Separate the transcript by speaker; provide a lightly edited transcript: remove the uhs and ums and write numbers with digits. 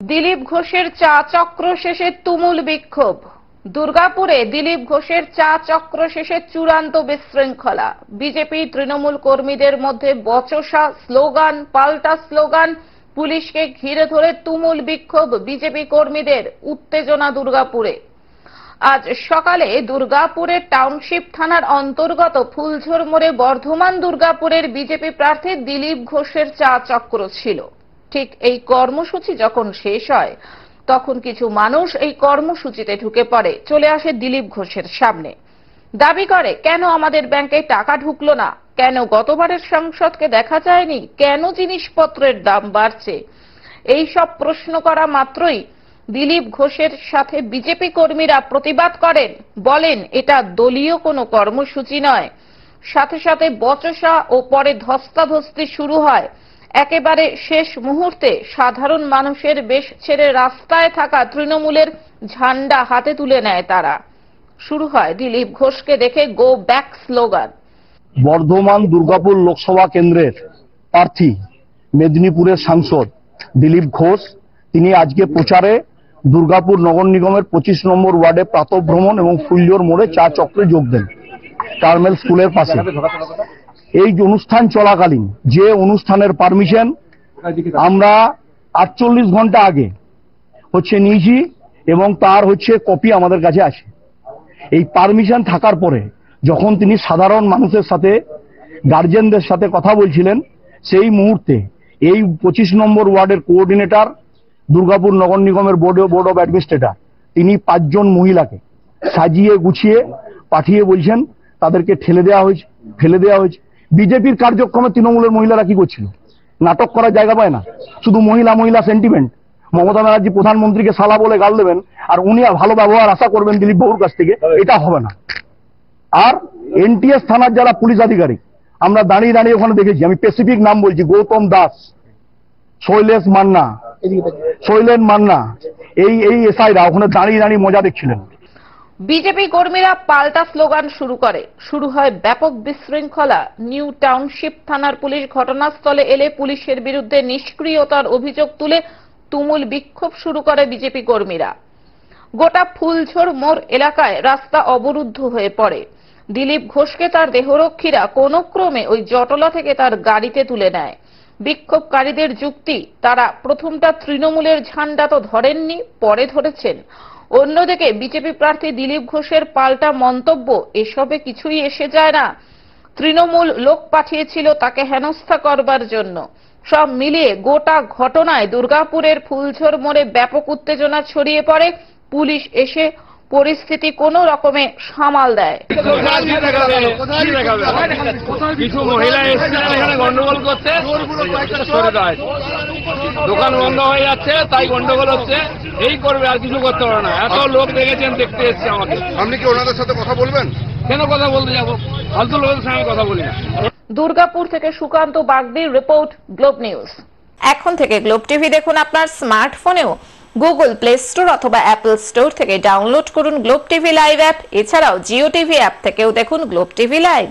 Speaker 1: দিলীপ ঘোষের চা চক্র শেষে তুমুল বিক্ষোভ। দুর্গাপুরে দিলীপ ঘোষের চা চক্র শেষে চূড়ান্ত বিশৃঙ্খলা। বিজেপি তৃণমূল কর্মীদের মধ্যে বচসা, স্লোগান, পাল্টা স্লোগান, পুলিশকে ঘিরে ধরে তুমুল বিক্ষোভ বিজেপি কর্মীদের। উত্তেজনা দুর্গাপুরে। আজ সকালে দুর্গাপুরের টাউনশিপ থানার অন্তর্গত ফুলঝোর মোড়ে বর্ধমান দুর্গাপুরের বিজেপি প্রার্থী দিলীপ ঘোষের চা চক্র ছিল। ঠিক এই কর্মসূচি যখন শেষ হয় তখন কিছু মানুষ এই কর্মসূচিতে ঢুকে পড়ে, চলে আসে দিলীপ ঘোষের সামনে। দাবি করে, কেন আমাদের ব্যাংকে টাকা ঢুকলো না, কেন গতবারের সাংসদকে দেখা যায়নি, কেন জিনিসপত্রের দাম বাড়ছে। এই সব প্রশ্ন করা মাত্রই দিলীপ ঘোষের সাথে বিজেপি কর্মীরা প্রতিবাদ করেন, বলেন এটা দলীয় কোনো কর্মসূচি নয়। সাথে সাথে বচসা ও পরে ধস্তাধস্তি শুরু হয়। একেবারে শেষ মুহূর্তে সাধারণ মানুষের বেশ ছেড়ে রাস্তায় থাকা তৃণমূলের ঝান্ডা হাতে তুলে নেয় তারা। শুরু হয় দিলীপ ঘোষকে দেখে go back slogan.
Speaker 2: Bardhaman Durgapur Lok Sabha কেন্দ্রের প্রার্থী, মেদিনীপুরের সাংসদ দিলীপ ঘোষ, তিনি আজকে প্রচারে দুর্গাপুর নগর নিগমের 25 নম্বর ওয়ার্ডে প্রাতঃভ্রমণ এবং ফুলঝোর মোড়ে চা চক্রে যোগ দেন, কার্মেল স্কুলের পাশে। এই অনুষ্ঠান চলাকালীন যে অনুষ্ঠানের পারমিশন আমরা 48 ঘন্টা আগে নিয়েছি এবং তার কপি আমাদের কাছে আছে। এই পারমিশন থাকার পরে যখন তিনি সাধারণ মানুষের সাথে, গার্জেনদের সাথে কথা বলছিলেন, সেই মুহূর্তে এই 25 নম্বর ওয়ার্ডের কোঅর্ডিনেটর, দুর্গাপুর নগর নিগমের বোর্ড অফ অ্যাডমিনিস্ট্রেটর, তিনি 5 জন মহিলাকে সাজিয়ে গুছিয়ে পাঠিয়ে বলছেন তাদেরকে ফেলে দেওয়া হয়েছে। বিজেপির কার্যক্রমে তৃণমূলের মহিলারা কি করছিল? নাটক করার জায়গা পায় না, শুধু মহিলা সেন্টিমেন্ট। মমতা ব্যানার্জি প্রধানমন্ত্রীকে শালা বলে গাল দেবেন আর উনি ভালো ব্যবহার আশা করবেন দিলীপ বাবুর কাছ থেকে, এটা হবে না। আর এনটিএস থানার যারা পুলিশ আধিকারিক, আমরা দাঁড়িয়ে ওখানে দেখেছি, আমি স্পেসিফিক নাম বলছি, গৌতম দাস, শৈলেন মান্না, এই এসআইরা ওখানে দাঁড়িয়ে মজা দেখছিলেন।
Speaker 1: বিজেপি কর্মীরা পাল্টা স্লোগান শুরু হয় ব্যাপক বিশৃঙ্খলা। নিউ টাউনশিপ থানার পুলিশ ঘটনাস্থলে এলে পুলিশের বিরুদ্ধে নিষ্ক্রিয়তার অভিযোগ তুলে তুমুল বিক্ষোভ শুরু করে বিজেপি কর্মীরা। গোটা ফুলঝোর মোড় এলাকায় রাস্তা অবরুদ্ধ হয়ে পড়ে। দিলীপ ঘোষকে তার দেহরক্ষীরা কোনো ক্রমে ওই জটলা থেকে তার গাড়িতে তুলে নেয়। বিক্ষোভকারীদের যুক্তি, তারা প্রথমটা তৃণমূলের ঝান্ডা তো ধরেননি, পরে ধরেছেন। অন্যদিকে বিজেপি প্রার্থী দিলীপ ঘোষের পাল্টা মন্তব্য, এসবে কিছুই এসে যায় না, তৃণমূল লোক পাঠিয়েছিল তাকে হেনস্থা করবার জন্য। সব মিলিয়ে গোটা ঘটনায় দুর্গাপুরের ফুলঝোর মোড়ে ব্যাপক উত্তেজনা ছড়িয়ে পড়ে। পুলিশ এসে পরিস্থিতি কোনো রকমে সামাল দেয়।
Speaker 3: কিছু মহিলা এসেছিলেন এখানে গন্ডগোল করতে, দোকান বন্ধ হয়ে যাচ্ছে, তাই গন্ডগোল হচ্ছে। এই করবে, আর কিছু করতে পারে না। এত লোক দেখেছেন, দেখতে এসছে আমাকে।
Speaker 4: আপনি কি ওনাদের সাথে কথা বলবেন?
Speaker 3: কেন কথা বলতে যাবো? ফালতু লোকের সঙ্গে কথা বলি না।
Speaker 1: দুর্গাপুর থেকে সুকান্ত বাগদির রিপোর্ট, গ্লোব নিউজ। এখন থেকে গ্লোব টিভি দেখুন আপনার স্মার্টফোনেও। গুগল প্লে স্টোর অথবা অ্যাপল স্টোর থেকে ডাউনলোড করুন গ্লোব টিভি লাইভ অ্যাপ। এছাড়াও জিও টিভি অ্যাপ থেকেও দেখুন গ্লোব টিভি লাইভ।